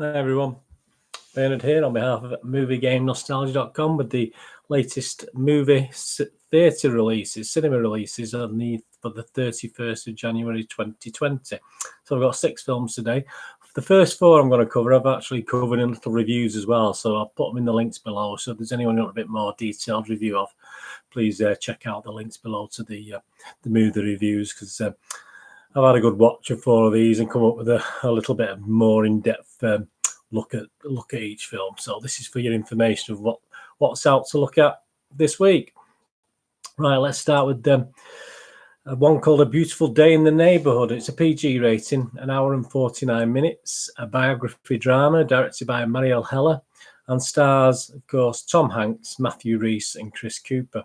Hi everyone, Bernard here on behalf of MovieGameNostalgia.com with the latest movie theatre releases, cinema releases for the 31st of January 2020. So I've got 6 films today. The first 4 I'm going to cover, I've actually covered in little reviews as well, so I'll put them in the links below. So if there's anyone who wants a bit more detailed review of, please check out the links below to the movie reviews, because I've had a good watch of 4 of these and come up with a little bit of more in-depth look at each film. So this is for your information of what's out to look at this week. Right, let's start with one called A Beautiful Day in the Neighborhood. It's a PG rating, 1 hour and 49 minutes, a biography drama directed by Marielle Heller and stars, of course, Tom Hanks, Matthew Rhys and Chris Cooper.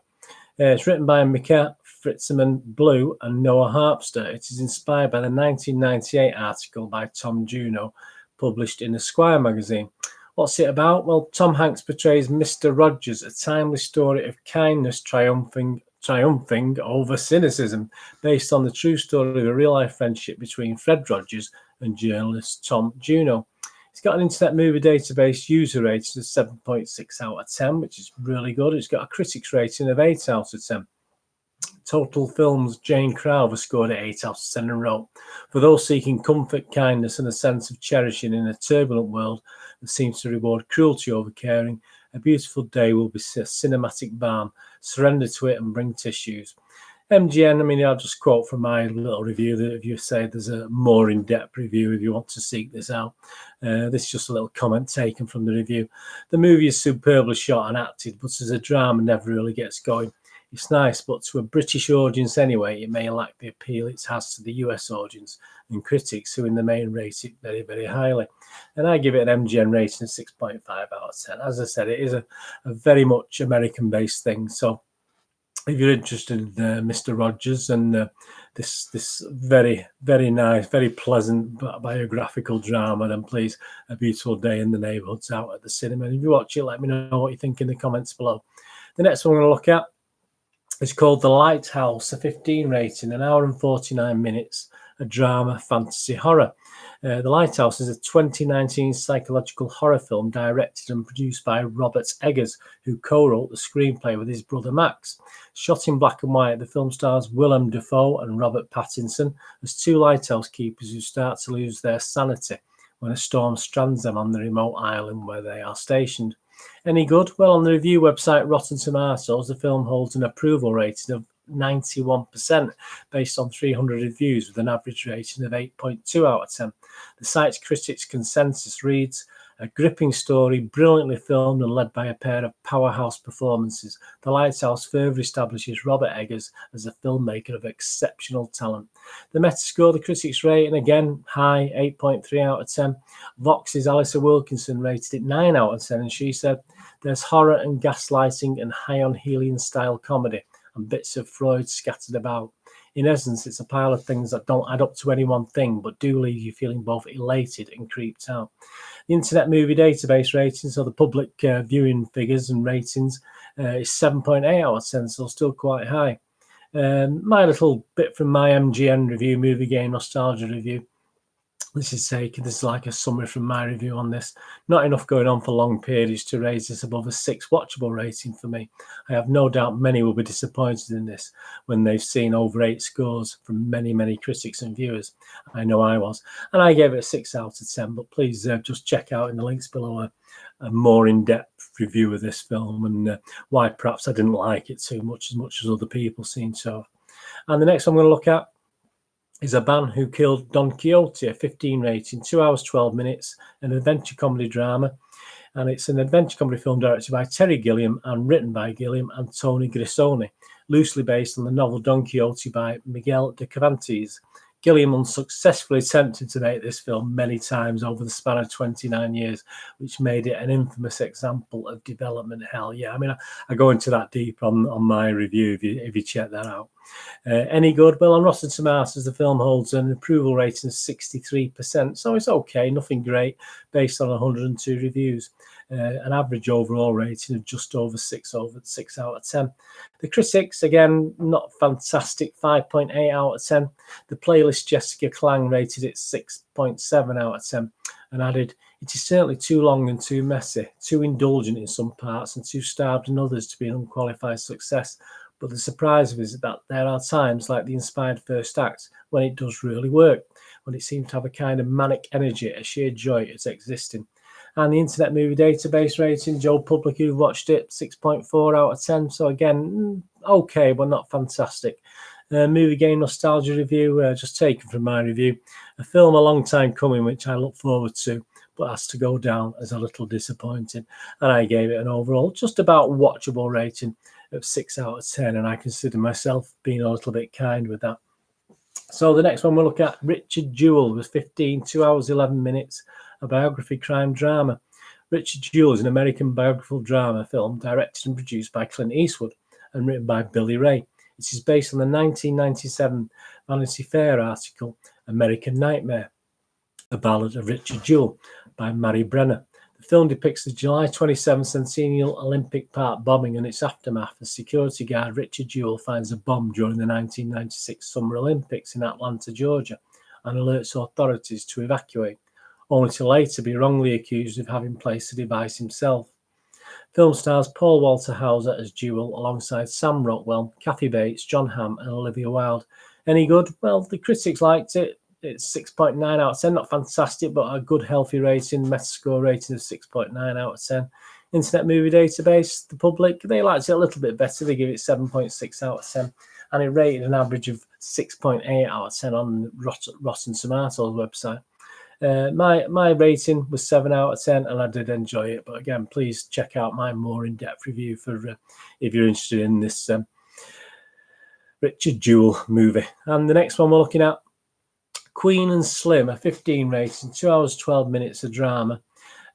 It's written by Mika Fritzman Blue and Noah Harpster. It is inspired by the 1998 article by Tom Juno, published in Esquire magazine. What's it about? Well, Tom Hanks portrays Mr. Rogers, a timely story of kindness triumphing over cynicism, based on the true story of a real-life friendship between Fred Rogers and journalist Tom Juno. It's got an Internet Movie Database user rating of 7.6 out of 10, which is really good. It's got a critics rating of 8 out of 10. Total Films Jane Crowther scored at 8 out of 10 and wrote, "For those seeking comfort, kindness and a sense of cherishing in a turbulent world that seems to reward cruelty over caring, A Beautiful Day will be a cinematic balm. Surrender to it and bring tissues." MGN, I mean, I'll just quote from my little review that if you say there's a more in-depth review if you want to seek this out. This is just a little comment taken from the review. "The movie is superbly shot and acted, but as a drama never really gets going. It's nice, but to a British audience anyway, it may lack the appeal it has to the US audience and critics, who in the main rate it very, very highly." And I give it an MGN rating of 6.5 out of 10. As I said, it is a very much American-based thing. So if you're interested in Mr. Rogers and this very, very nice, very pleasant biographical drama, then please, A Beautiful Day in the Neighborhood's out at the cinema. And if you watch it, let me know what you think in the comments below. The next one we're going to look at is called The Lighthouse, a 15 rating, 1 hour and 49 minutes, a drama fantasy horror. The Lighthouse is a 2019 psychological horror film directed and produced by Robert Eggers, who co-wrote the screenplay with his brother Max. Shot in black and white, the film stars Willem Dafoe and Robert Pattinson as 2 lighthouse keepers who start to lose their sanity when a storm strands them on the remote island where they are stationed. Any good? Well, on the review website Rotten Tomatoes, the film holds an approval rating of 91% based on 300 reviews with an average rating of 8.2 out of 10. The site's critics' consensus reads, "A gripping story, brilliantly filmed and led by a pair of powerhouse performances. The Lighthouse further establishes Robert Eggers as a filmmaker of exceptional talent." The Metascore, the critics' rating, again high, 8.3 out of 10. Vox's Alyssa Wilkinson rated it 9 out of 10, and she said, "There's horror and gaslighting and high on helium style comedy and bits of Freud scattered about. In essence, it's a pile of things that don't add up to any one thing, but do leave you feeling both elated and creeped out." The Internet Movie Database rating, so the public viewing figures and ratings, is 7.8 out of 10, so still quite high. My little bit from my MGN review, Movie Game Nostalgia review. This is like a summary from my review on this. Not enough going on for long periods to raise this above a 6 watchable rating for me. I have no doubt many will be disappointed in this when they've seen over 8 scores from many, many critics and viewers. I know I was. And I gave it a 6 out of 10, but please just check out in the links below a more in-depth review of this film and why perhaps I didn't like it too much as other people seem to. And the next one I'm going to look at is A Man Who Killed Don Quixote, a 15 rating, 2 hours 12 minutes, an adventure comedy drama. And it's an adventure comedy film directed by Terry Gilliam and written by Gilliam and Tony Grisoni, loosely based on the novel Don Quixote by Miguel de Cervantes. Gilliam unsuccessfully attempted to make this film many times over the span of 29 years, which made it an infamous example of development hell. Yeah, I mean, I go into that deep on my review if you check that out. Any good? Well, on Rotten Tomatoes, the film holds an approval rating of 63%, so it's okay, nothing great, based on 102 reviews. An average overall rating of just over 6 out of 10. The critics, again, not fantastic, 5.8 out of 10. The playlist Jessica Klang rated it 6.7 out of 10 and added, It is certainly too long and too messy, too indulgent in some parts and too starved in others to be an unqualified success. But the surprise of it is that there are times, like the inspired first act, when it does really work, when it seems to have a kind of manic energy, a sheer joy at existing. And the Internet Movie Database rating, Joe Public, who watched it, 6.4 out of 10. So again, okay, but not fantastic. Movie Game Nostalgia review, just taken from my review. A film a long time coming, which I look forward to, but has to go down as a little disappointing. And I gave it an overall just about watchable rating of 6 out of 10, and I consider myself being a little bit kind with that. So the next one we'll look at, Richard Jewell, was 2 hours 11 minutes, a biography crime drama. Richard Jewell is an American biographical drama film directed and produced by Clint Eastwood and written by Billy Ray. It is based on the 1997 Vanity Fair article American Nightmare, A Ballad of Richard Jewell by Mary Brenner. The film depicts the July 27 Centennial Olympic Park bombing and its aftermath as security guard Richard Jewell finds a bomb during the 1996 Summer Olympics in Atlanta, Georgia, and alerts authorities to evacuate, only to later be wrongly accused of having placed the device himself. Film stars Paul Walter Hauser as Jewell alongside Sam Rockwell, Kathy Bates, John Hamm and Olivia Wilde. Any good? Well, the critics liked it. It's 6.9 out of 10, not fantastic, but a good healthy rating, Metascore rating of 6.9 out of 10. Internet Movie Database, the public, they liked it a little bit better. They give it 7.6 out of 10, and it rated an average of 6.8 out of 10 on Rotten Tomatoes website. My rating was 7 out of 10, and I did enjoy it. But again, please check out my more in-depth review for if you're interested in this Richard Jewell movie. And the next one we're looking at, Queen and Slim, a 15 rating, 2 hours 12 minutes of drama.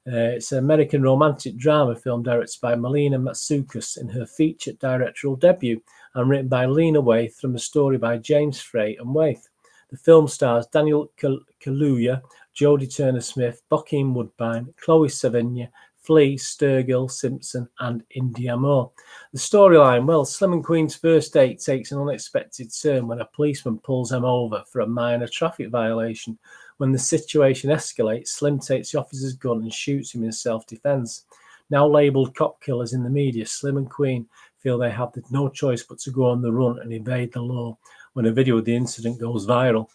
It's an American romantic drama film directed by Melina Matsoukas in her featured directorial debut and written by Lena Waithe from a story by James Frey and Waithe. The film stars Daniel Kaluuya, Jodie Turner-Smith, Bokeem Woodbine, Chloë Sevigny, Flea, Sturgill, Simpson and Indya Moore. The storyline, well, Slim and Queen's first date takes an unexpected turn when a policeman pulls them over for a minor traffic violation. When the situation escalates, Slim takes the officer's gun and shoots him in self-defense. Now labelled cop killers in the media, Slim and Queen feel they have no choice but to go on the run and evade the law. When a video of the incident goes viral,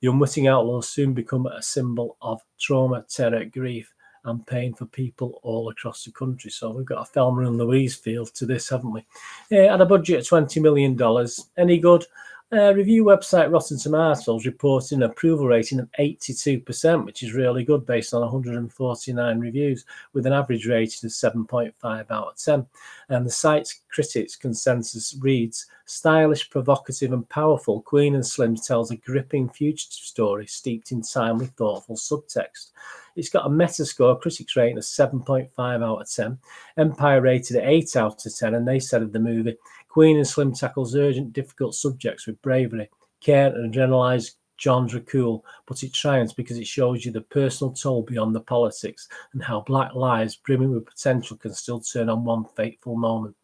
the unwitting outlaws soon become a symbol of trauma, terror, grief and pain for people all across the country. So we've got a Thelma and Louise feel to this, haven't we? At a budget of $20 million. Any good? Review website Rotten Tomatoes reporting an approval rating of 82%, which is really good based on 149 reviews, with an average rating of 7.5 out of 10. And the site's critics' consensus reads, stylish, provocative and powerful, Queen and Slim tells a gripping fugitive story steeped in timely, thoughtful subtext. It's got a Metascore critics rating of 7.5 out of 10. Empire rated at 8 out of 10, and they said of the movie, Queen and Slim tackles urgent, difficult subjects with bravery, care and generalized genre cool, but it triumphs because it shows you the personal toll beyond the politics and how black lives brimming with potential can still turn on one fateful moment.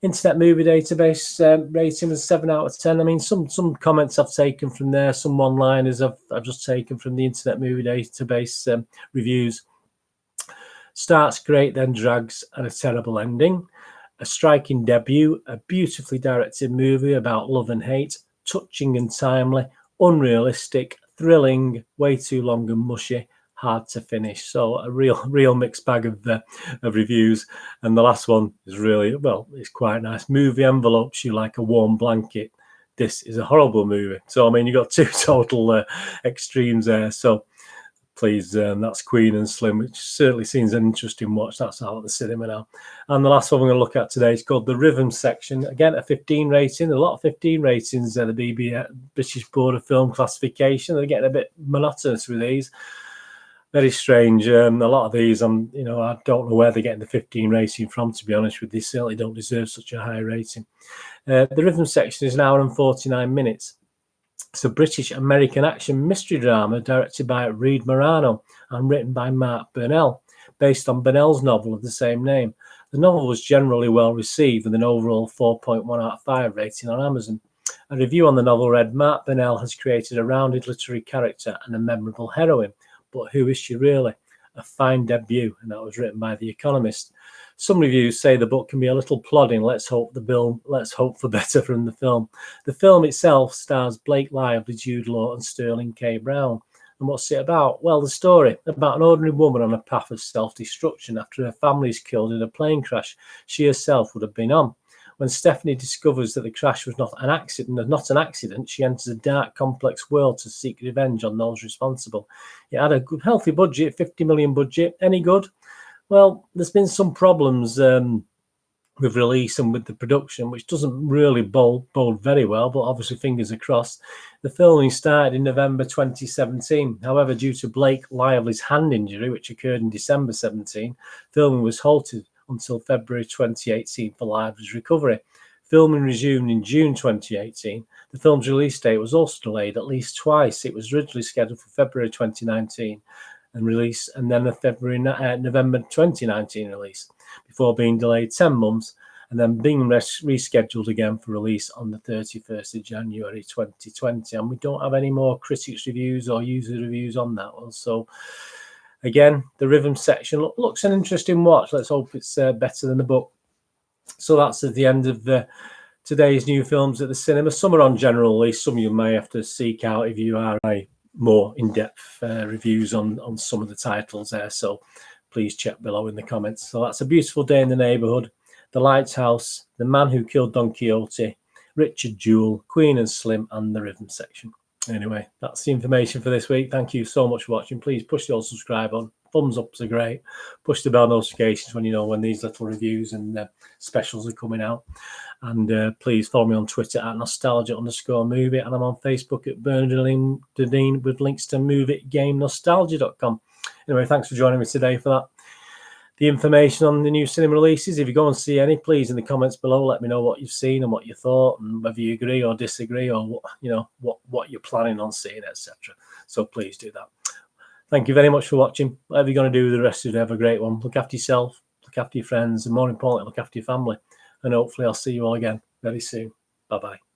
Internet Movie Database rating was 7 out of 10. I mean, some comments I've taken from there, some one-liners I've just taken from the Internet Movie Database reviews. Starts great, then drags, and a terrible ending. A striking debut, a beautifully directed movie about love and hate, touching and timely, unrealistic, thrilling, way too long and mushy, hard to finish. So a real mixed bag of reviews. And the last one is really, well, it's quite nice. Movie envelopes you like a warm blanket. This is a horrible movie. So I mean, you've got two total extremes there. So please, that's Queen and Slim, which certainly seems an interesting watch. That's out at the cinema now. And the last one we're going to look at today is called The Rhythm Section. Again, a 15 rating. A lot of 15 ratings, the British Board of Film Classification. They're getting a bit monotonous with these. Very strange. A lot of these, I don't know where they're getting the 15 rating from, to be honest with you. They certainly don't deserve such a high rating. The Rhythm Section is an hour and 49 minutes. It's a British-American action mystery drama directed by Reed Morano and written by Mark Burnell, based on Burnell's novel of the same name. The novel was generally well received with an overall 4.1 out of 5 rating on Amazon. A review on the novel read, Mark Burnell has created a rounded literary character and a memorable heroine, but who is she really? a fine debut, and that was written by The Economist. Some reviews say the book can be a little plodding. Let's hope for better from the film. The film itself stars Blake Lively, Jude and Sterling K. Brown. And what's it about? Well, the story about an ordinary woman on a path of self-destruction after her family is killed in a plane crash she herself would have been on. When Stephanie discovers that the crash was not an accident, she enters a dark, complex world to seek revenge on those responsible. It had a good, healthy budget, 50 million budget. Any good? Well, there's been some problems with release and with the production, which doesn't really bode very well, but obviously fingers are crossed. The filming started in November 2017. However, due to Blake Lively's hand injury, which occurred in December 17, filming was halted until February 2018 for Lively's recovery. Filming resumed in June 2018. The film's release date was also delayed at least twice. It was originally scheduled for February 2019 and release, and then a November 2019 release, before being delayed 10 months and then being rescheduled again for release on the 31st of January 2020. And we don't have any more critics reviews or user reviews on that one. So again, the rhythm section looks an interesting watch. Let's hope it's better than the book. So that's at the end of today's new films at the cinema. Some are on general release. Some you may have to seek out if you are more in-depth reviews on some of the titles there. So please check below in the comments. So that's A Beautiful Day in the Neighborhood, The Lighthouse, The Man Who Killed Don Quixote, Richard Jewell, Queen and Slim, and the rhythm section. Anyway, that's the information for this week. Thank you so much for watching. Please push the old subscribe on. Thumbs ups are great. Push the bell notifications when you know when these little reviews and specials are coming out. And please follow me on Twitter at nostalgia_movie. And I'm on Facebook at Bernardine with links to moviegamenostalgia.com. Anyway, thanks for joining me today for that. The information on the new cinema releases, if you go and see any, please in the comments below let me know what you've seen and what you thought, and whether you agree or disagree, or what you're planning on seeing, etc. So please do that. Thank you very much for watching. Whatever you're going to do with the rest of the day, have a great one. Look after yourself, look after your friends, and more importantly, look after your family. And hopefully I'll see you all again very soon. Bye-bye.